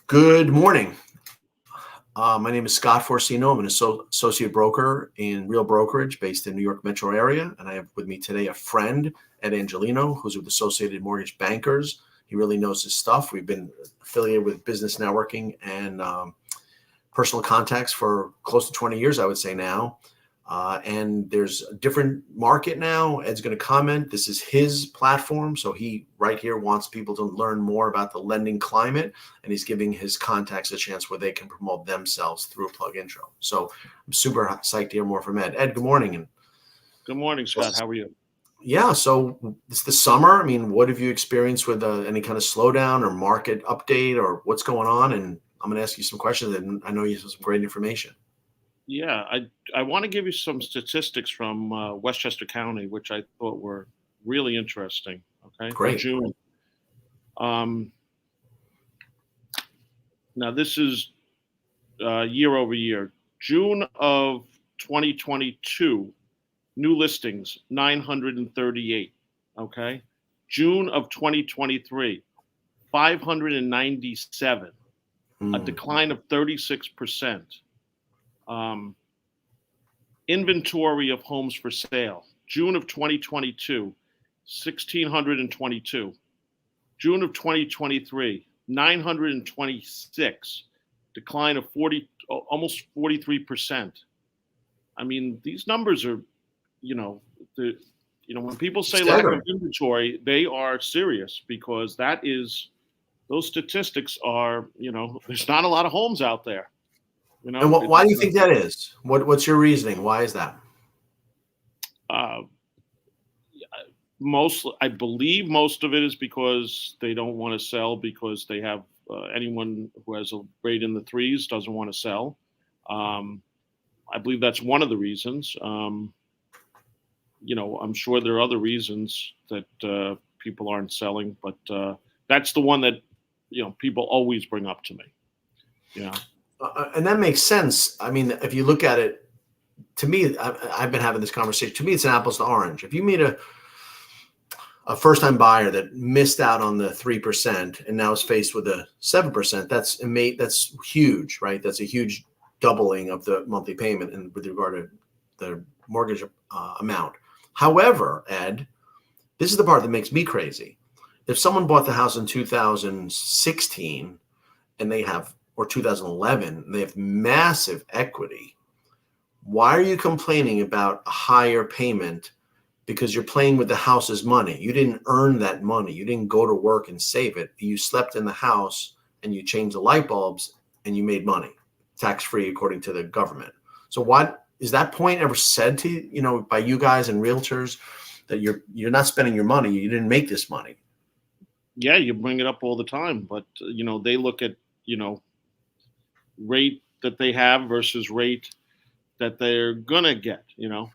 Good morning. My name is Scott Forcino. I'm an associate broker in Real Brokerage based in New York metro area. And I have with me today a friend, Ed Angelino, who's with Associated Mortgage Bankers. He really knows his stuff. We've been affiliated with business networking and personal contacts for close to 20 years, I would say now. And there's a different market now. Ed's going to comment. This is his platform. So he right here wants people to learn more about the lending climate, and he's giving his contacts a chance where they can promote themselves through PlugIntro. So I'm super psyched to hear more from Ed. Ed, good morning. And good morning, Scott. How are you? Yeah. So it's the summer. I mean, what have you experienced with any kind of slowdown or market update or what's going on? And I'm going to ask you some questions, and I know you have some great information. Yeah, I want to give you some statistics from Westchester County, which I thought were really interesting. Okay, Great. June. Now this is year over year. June of 2022, new listings 938. Okay, June of 2023, 597, a decline of 36%. Inventory of homes for sale. June of 2022, 1,622. June of 2023, 926, decline of almost 43%. I mean, these numbers are, when people say lack of inventory, they are serious because those statistics are, there's not a lot of homes out there. And why do you think that is? What's your reasoning? Why is that? I believe most of it is because they don't want to sell because they have anyone who has a rate in the threes doesn't want to sell. I believe that's one of the reasons. I'm sure there are other reasons that people aren't selling, but that's the one that people always bring up to me. Yeah. And that makes sense. I mean, if you look at it, to me, I've been having this conversation. To me, it's an apples to orange. If you meet a first-time buyer that missed out on the 3% and now is faced with a 7%, that's huge, right? That's a huge doubling of the monthly payment and with regard to the mortgage amount. However, Ed, this is the part that makes me crazy. If someone bought the house in 2016 and or 2011, they have massive equity. Why are you complaining about a higher payment? Because you're playing with the house's money. You didn't earn that money. You didn't go to work and save it. You slept in the house and you changed the light bulbs and you made money, tax-free according to the government. So what is that point ever said to by you guys and realtors that you're not spending your money? You didn't make this money. Yeah, you bring it up all the time, but they look at rate that they have versus rate that they're gonna get, But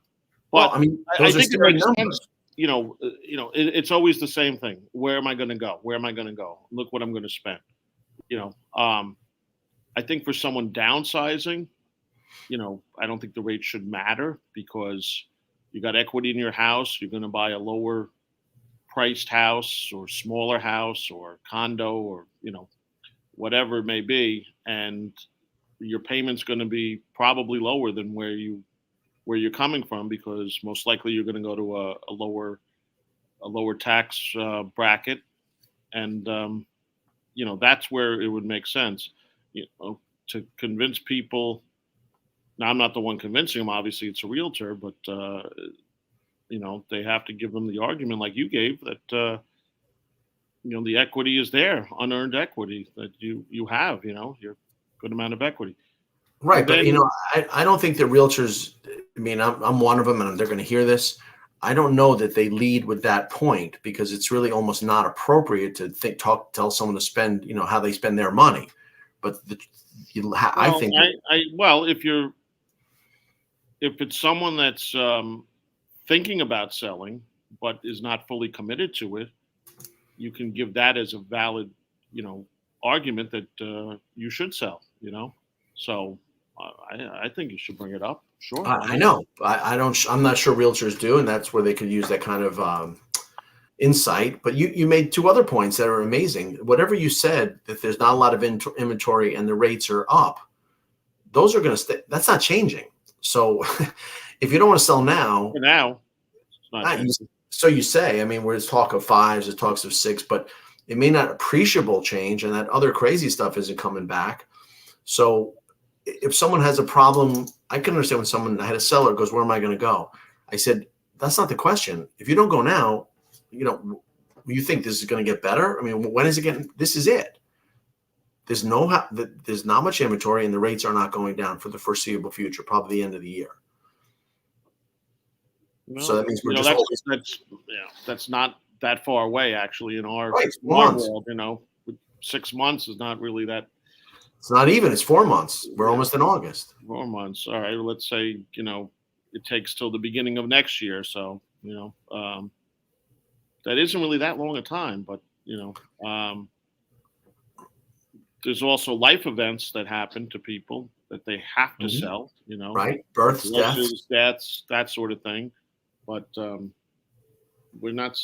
well, I mean, I think it makes sense. It's always the same thing. Where am I gonna go? Where am I gonna go? Look what I'm gonna spend. I think for someone downsizing, I don't think the rate should matter because you got equity in your house. You're gonna buy a lower priced house or smaller house or condo or whatever it may be, and your payment's going to be probably lower than where you're coming from because most likely you're going to go to a lower tax bracket, and that's where it would make sense to convince people. Now I'm not the one convincing them. Obviously, it's a realtor, but they have to give them the argument like you gave that. The equity is there, unearned equity that you have, your good amount of equity. Right. But, I don't think the realtors, I mean, I'm one of them and they're going to hear this. I don't know that they lead with that point because it's really almost not appropriate to tell someone to spend, how they spend their money. But I think. If it's someone that's thinking about selling, but is not fully committed to it, you can give that as a valid, argument that you should sell, So I think you should bring it up. Sure. I know. I'm not sure realtors do, and that's where they could use that kind of insight, but you made two other points that are amazing. Whatever you said, that there's not a lot of inventory and the rates are up, those are going to stay. That's not changing. So if you don't want to sell now, For now, it's not changing. so you say, I mean, there's talk of fives, there's talks of six, but it may not appreciable change, and that other crazy stuff isn't coming back. So if someone has a problem, I can understand when someone, I had a seller goes, where am I going to go? I said, that's not the question. If you don't go now, you think this is going to get better? I mean, when is it getting, this is it. There's not much inventory and the rates are not going down for the foreseeable future, probably the end of the year. No, so that means we're just that's not that far away actually in our, right, world. 6 months is not really that. It's not even. It's 4 months. We're almost in August. 4 months. All right. Let's say it takes till the beginning of next year. So that isn't really that long a time. But there's also life events that happen to people that they have to sell. Right, births, deaths, that sort of thing. But we're not.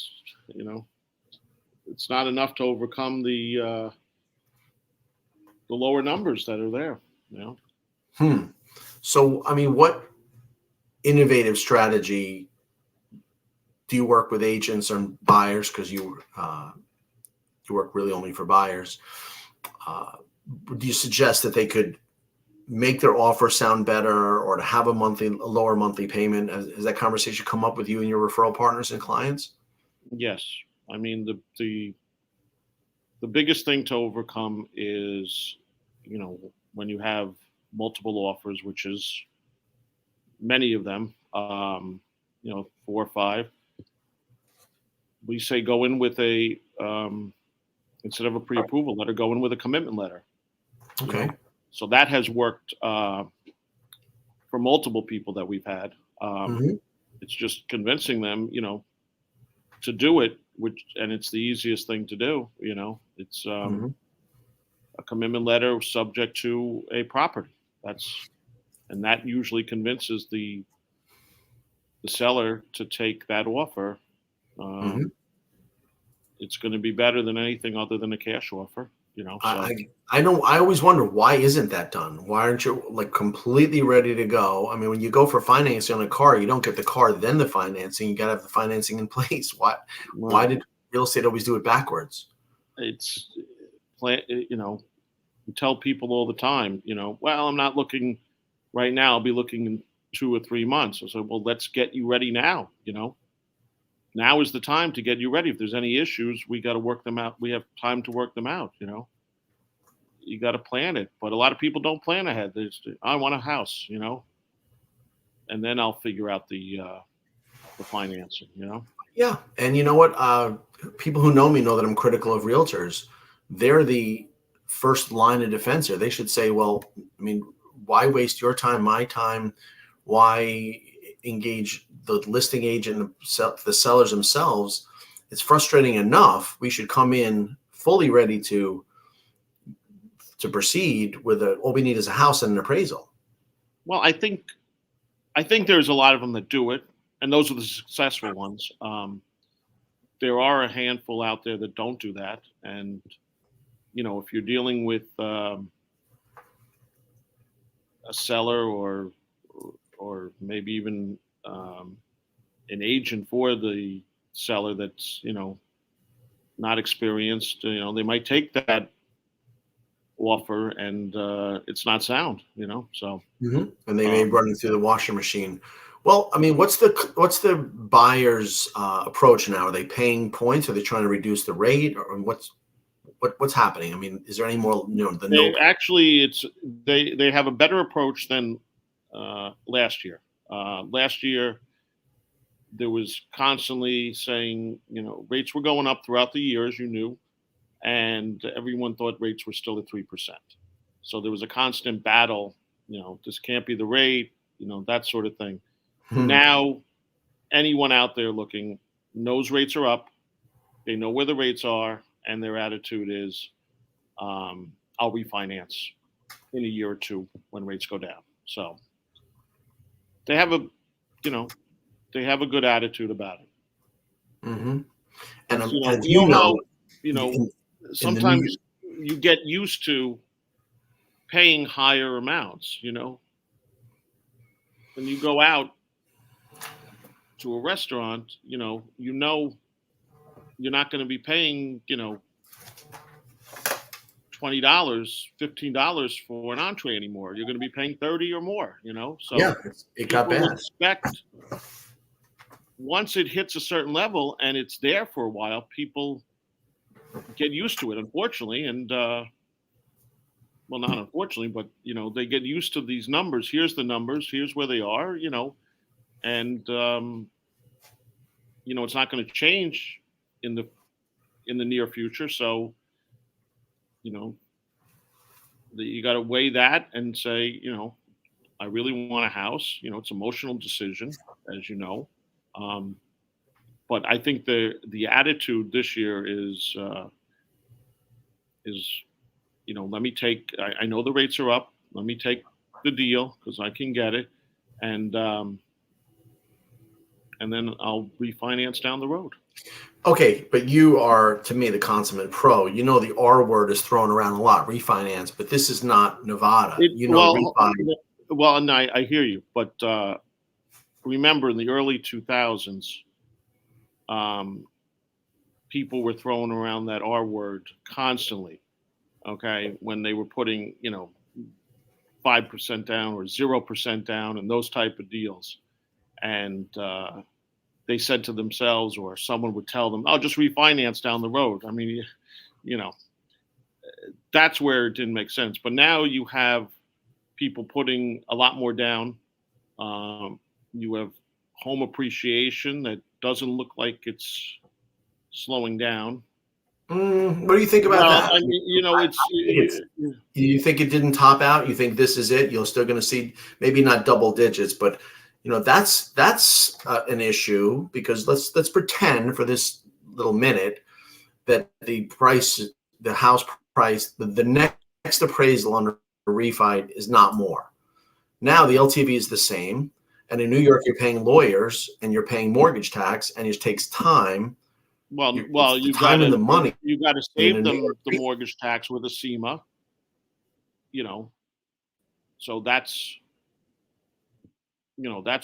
It's not enough to overcome the lower numbers that are there. So, I mean, what innovative strategy do you work with agents and buyers? Because you work really only for buyers. Do you suggest that they could make their offer sound better, or to have a lower monthly payment? Has that conversation come up with you and your referral partners and clients? Yes. I mean, the biggest thing to overcome is, when you have multiple offers, which is many of them, 4 or 5, we say go in with instead of a pre-approval letter, go in with a commitment letter. Okay. So that has worked for multiple people that we've had. It's just convincing them, to do it, and it's the easiest thing to do. It's a commitment letter subject to a property. And that usually convinces the seller to take that offer. It's going to be better than anything other than a cash offer. So. I know. I always wonder, why isn't that done? Why aren't you completely ready to go? I mean, when you go for financing on a car, you don't get the car then the financing. You got to have the financing in place. Why did real estate always do it backwards? It's you tell people all the time, well, I'm not looking right now. I'll be looking in 2 or 3 months. I said, well, let's get you ready now. Now is the time to get you ready. If there's any issues, we got to work them out. We have time to work them out. You got to plan it, but a lot of people don't plan ahead. I want a house, and then I'll figure out the financing, Yeah. And you know what? People who know me know that I'm critical of realtors. They're the first line of defense here. They should say, well, I mean, why waste your time, my time? Why engage the listing agent, the sellers themselves? It's frustrating enough. We should come in fully ready to proceed with all we need is a house and an appraisal. Well, I think there's a lot of them that do it, and those are the successful ones. There are a handful out there that don't do that, and if you're dealing with a seller or maybe even an agent for the seller that's not experienced, they might take that offer and it's not sound, so. And they may run it through the washer machine. Well, I mean, what's the buyer's approach now? Are they paying points? Are they trying to reduce the rate, or what's happening? I mean, is there any more? Actually, they have a better approach than last year. Last year, there was constantly saying, rates were going up throughout the year, as you knew, and everyone thought rates were still at 3%. So there was a constant battle. This can't be the rate. That sort of thing. Now, anyone out there looking knows rates are up. They know where the rates are, and their attitude is, I'll refinance in a year or two when rates go down. So they have a good attitude about it. And, It's, you know, and you know how, you know, in the sometimes you get used to paying higher amounts, you know, when you go out to a restaurant, you know, you're not going to be paying, $20, $15 for an entree anymore. You're going to be paying 30 or more, yeah, So it got people bad. expect once it hits a certain level and it's there for a while, people get used to it, unfortunately. And, well, not unfortunately, but, they get used to these numbers. Here's the numbers. Here's where they are, and, it's not going to change in the near future. So, you know, you got to weigh that and say, I really want a house. It's an emotional decision, as you know. Um, but I think the attitude this year is let me take. I know the rates are up. Let me take the deal because I can get it, and then I'll refinance down the road. Okay, but you are, to me, the consummate pro. You know the R word is thrown around a lot, refinance, but this is not Nevada. It, You know well, refi. well, and I hear you, but remember in the early 2000s, people were throwing around that R word constantly. Okay, when they were putting 5% down or 0% down and those type of deals, and they said to themselves, or someone would tell them, "Oh, just refinance down the road." I mean, you know, that's where it didn't make sense. But now you have people putting a lot more down. You have home appreciation that doesn't look like it's slowing down. What do you think about Well, that? I mean, You think it didn't top out? You think this is it? You're still going to see maybe not double digits, but that's an issue because let's pretend for this little minute that the house price, the next appraisal under refi is not more. Now the LTV is the same, and in New York you're paying lawyers and you're paying mortgage tax, and it takes time. well, It's the time and the money. you gotta In save a New them York, the mortgage tax with a SEMA, you know. So that's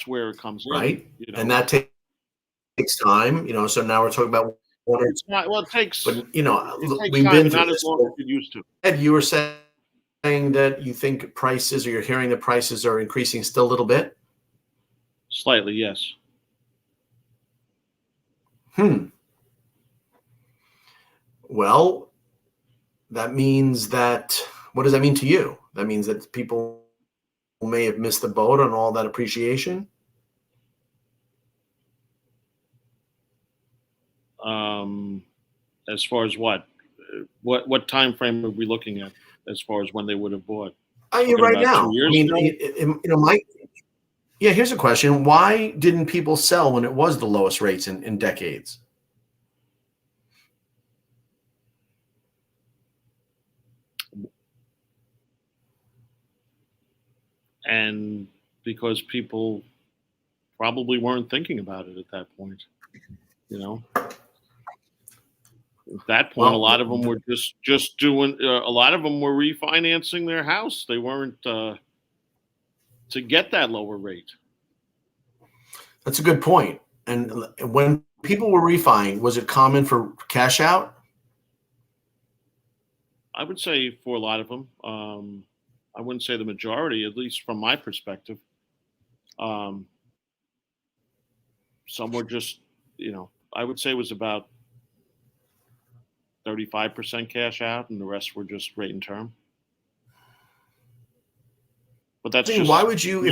where it comes in. right? And that takes time. So now we're talking about water. It's not well. But It takes we've time, been but through not as this. long as it used to. Ed, you were saying that you think prices, or you're hearing that prices are increasing still a little bit. Slightly, yes. Well, that means that. What does that mean to you? That means that people may have missed the boat on all that appreciation. As far as what time frame are we looking at? As far as when they would have bought? You're Talking right about now. 2 years ago? Mike. Yeah, here's a question: why didn't people sell when it was the lowest rates in decades? And because people probably weren't thinking about it at that point. At that point, a Well, lot of them were just doing. A lot of them were refinancing their house. They weren't to get that lower rate. that's a good point. And when people were refining, was it common for cash out? I would say for a lot of them. I wouldn't say the majority, at least from my perspective. Um, some were just, I would say it was about 35% cash out, and the rest were just rate and term. But that's Why just would you,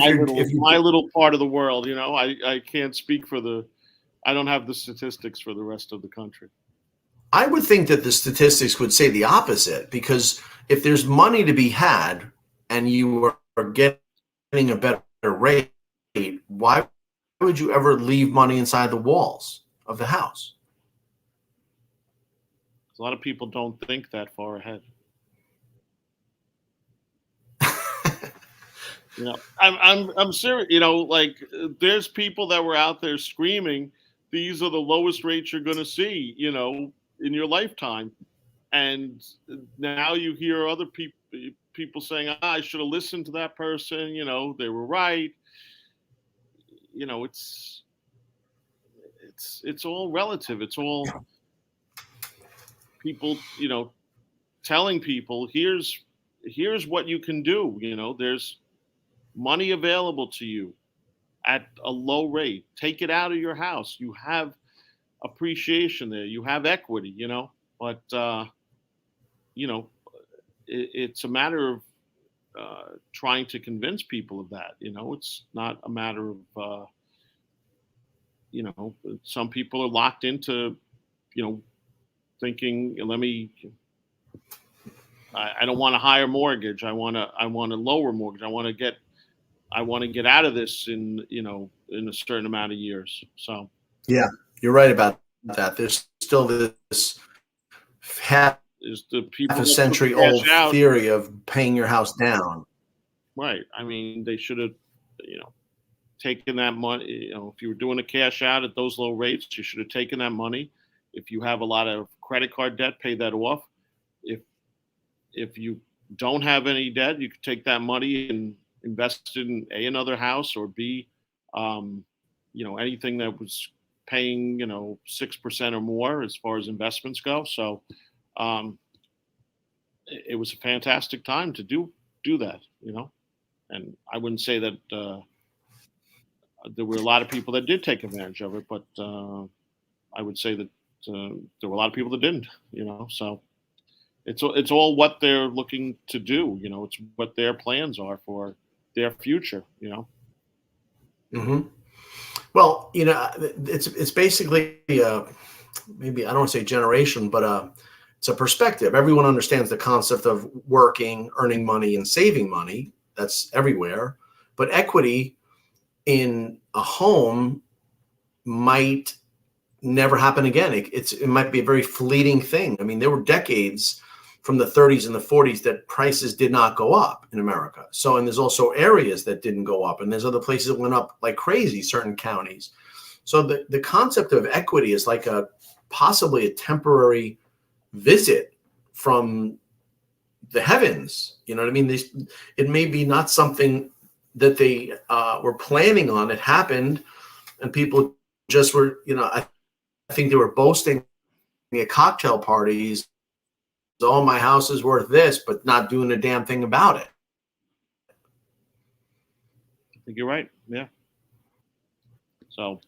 my little part of the world. I can't speak for I don't have the statistics for the rest of the country. I would think that the statistics would say the opposite, because if there's money to be had and you are getting a better rate, why would you ever leave money inside the walls of the house? A lot of people don't think that far ahead. I'm serious. Like there's people that were out there screaming these are the lowest rates you're going to see, in your lifetime. And now you hear other people saying, I should have listened to that person. They were right. It's all relative. It's all people, telling people, here's what you can do. There's money available to you at a low rate. Take it out of your house. You have appreciation there. You have equity, but it's a matter of trying to convince people of that. It's not a matter of some people are locked into thinking, I don't want a higher mortgage. I want a lower mortgage. I want to get out of this in a certain amount of years. So yeah, you're right about that. There's still this half a century old theory of paying your house down. Right. I mean, they should have, taken that money. If you were doing a cash out at those low rates, you should have taken that money. If you have a lot of credit card debt, pay that off. If you don't have any debt, you could take that money and invest it in another house, or B, anything that was paying 6% or more as far as investments go. So it was a fantastic time to do that, and I wouldn't say that there were a lot of people that did take advantage of it, but I would say that there were a lot of people that didn't, so it's all what they're looking to do. It's what their plans are for their future, Mm-hmm. Well, it's basically maybe I don't want to say generation, but it's a perspective. Everyone understands the concept of working, earning money, and saving money. That's everywhere. But equity in a home might never happen again. It might be a very fleeting thing. I mean, there were decades from the 30s and the 40s that prices did not go up in America. So, and there's also areas that didn't go up, and there's other places that went up like crazy, certain counties. So the concept of equity is like possibly a temporary visit from the heavens. You know what I mean? It may be not something that they were planning on. It happened, and people just were, I think they were boasting at cocktail parties, oh, my house is worth this, but not doing a damn thing about it. I think you're right. Yeah. So.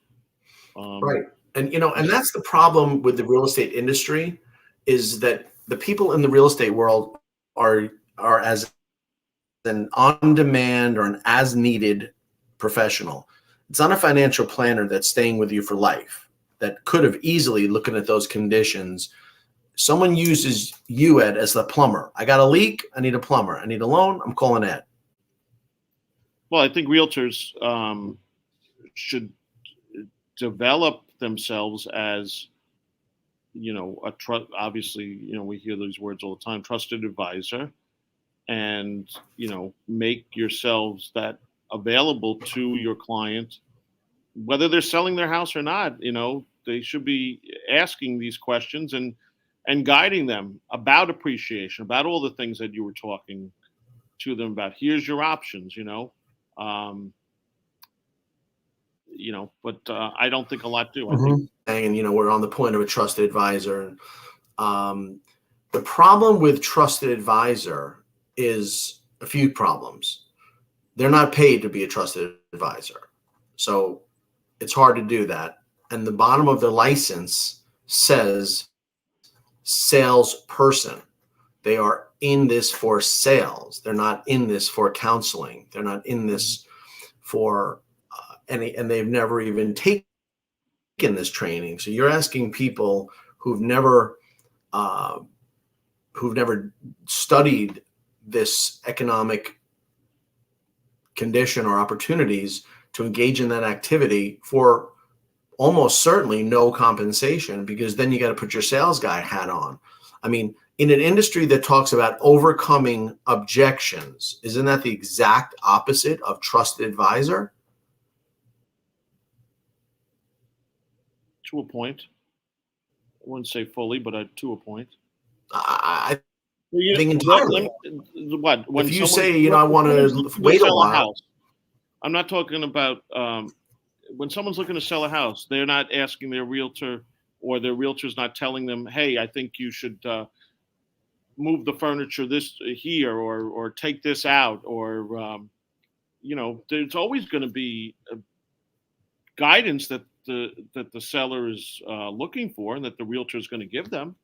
Right. And, and that's the problem with the real estate industry, is that the people in the real estate world are as an on-demand or an as-needed professional. It's not a financial planner that's staying with you for life, that could have easily, looking at those conditions, someone uses you, Ed, as the plumber. I got a leak. I need a plumber. I need a loan. I'm calling Ed. Well, I think realtors should develop themselves as, obviously, we hear those words all the time, trusted advisor, and, make yourselves that available to your client, whether they're selling their house or not. They should be asking these questions and guiding them about appreciation, about all the things that you were talking to them about. Here's your options, but I don't think a lot do. I think, and we're on the point of a trusted advisor. The problem with trusted advisor is a few problems. They're not paid to be a trusted advisor, so it's hard to do that. And the bottom of the license says salesperson. They are in this for sales. They're not in this for counseling. They're not in this for and they've never even taken this training. So you're asking people who've never studied this economic condition or opportunities to engage in that activity for almost certainly no compensation, because then you got to put your sales guy hat on. I mean, in an industry that talks about overcoming objections, isn't that the exact opposite of trusted advisor? To a point. I wouldn't say fully, but to a point. I You think know, entirely. what when If you someone, say, I want someone's to looking to wait a sell a while, house, I'm not talking about when someone's looking to sell a house. They're not asking their realtor, or their realtor's not telling them, "Hey, I think you should move the furniture this here, or take this out," or there's always going to be guidance that the seller is looking for, and that the realtor is going to give them.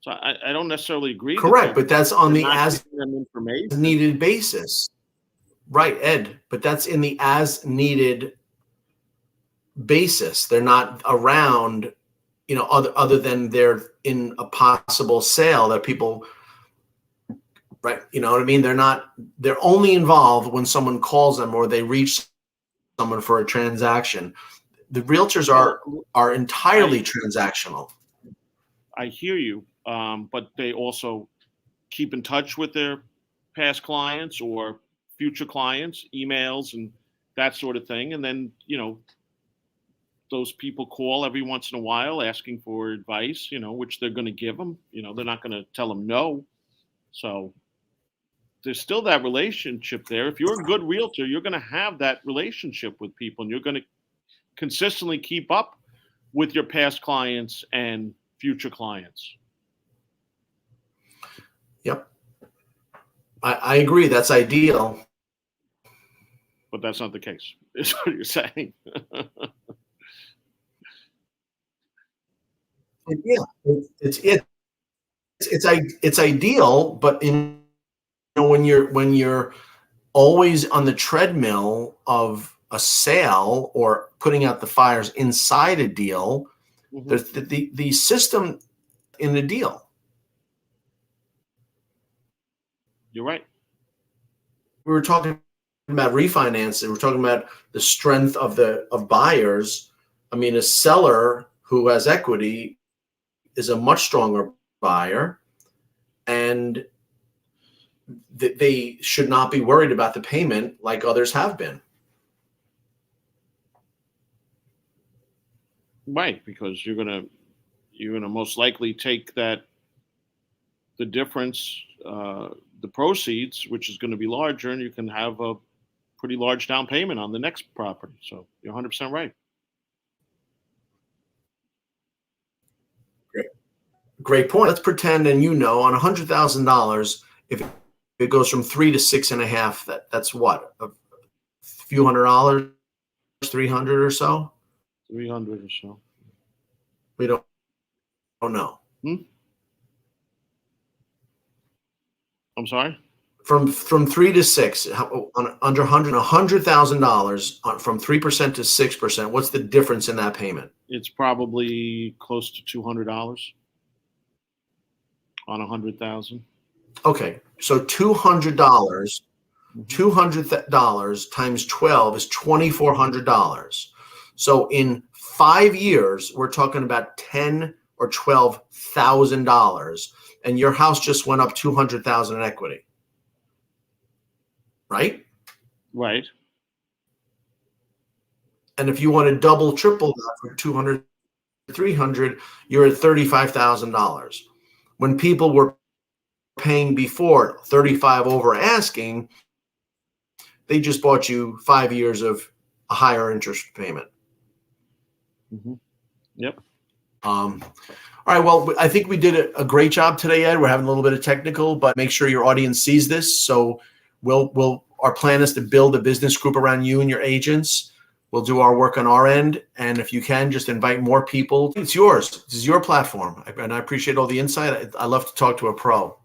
So I don't necessarily agree that correct, but that's on they're the not as giving them information. needed basis. Right, Ed, but that's in the as needed basis. They're not around, other than they're in a possible sale that people, right? You know what I mean? They're only involved when someone calls them or they reach someone for a transaction. The realtors are entirely transactional. I hear you, but they also keep in touch with their past clients or future clients, emails and that sort of thing. And then, those people call every once in a while asking for advice, which they're going to give them. They're not going to tell them no. So there's still that relationship there. If you're a good realtor, you're going to have that relationship with people, and you're going to consistently keep up with your past clients and future clients. Yep. I agree. That's ideal. But that's not the case, is what you're saying. Yeah, it's ideal, but when you're always on the treadmill of a sale or putting out the fires inside a deal, there's the system in the deal. You're right. We were talking about refinancing. We're talking about the strength of buyers. I mean, a seller who has equity is a much stronger buyer, and they should not be worried about the payment like others have been. Right, because you're gonna most likely take the difference, the proceeds, which is going to be larger, and you can have a pretty large down payment on the next property. So you're 100% right. Great point. Let's pretend, and on $100,000, if it goes from 3 to 6.5, that's what, a few $100, 300 or so. 300 or so. We don't know. I'm sorry. From 3 to 6, under $100,000, from 3% to 6%. What's the difference in that payment? It's probably close to $200 on 100,000. Okay, so $200. $200 times 12 is $2,400. So in 5 years, we're talking about $10,000 or $12,000, and your house just went up $200,000 in equity, right? Right. And if you want to double, triple that for 200, 300, you're at $35,000. When people were paying before 35 over asking, they just bought you 5 years of a higher interest payment. Yep. All right. Well, I think we did a great job today, Ed. We're having a little bit of technical, but make sure your audience sees this. So our plan is to build a business group around you and your agents. We'll do our work on our end. And if you can, just invite more people. It's yours. This is your platform. And I appreciate all the insight. I love to talk to a pro.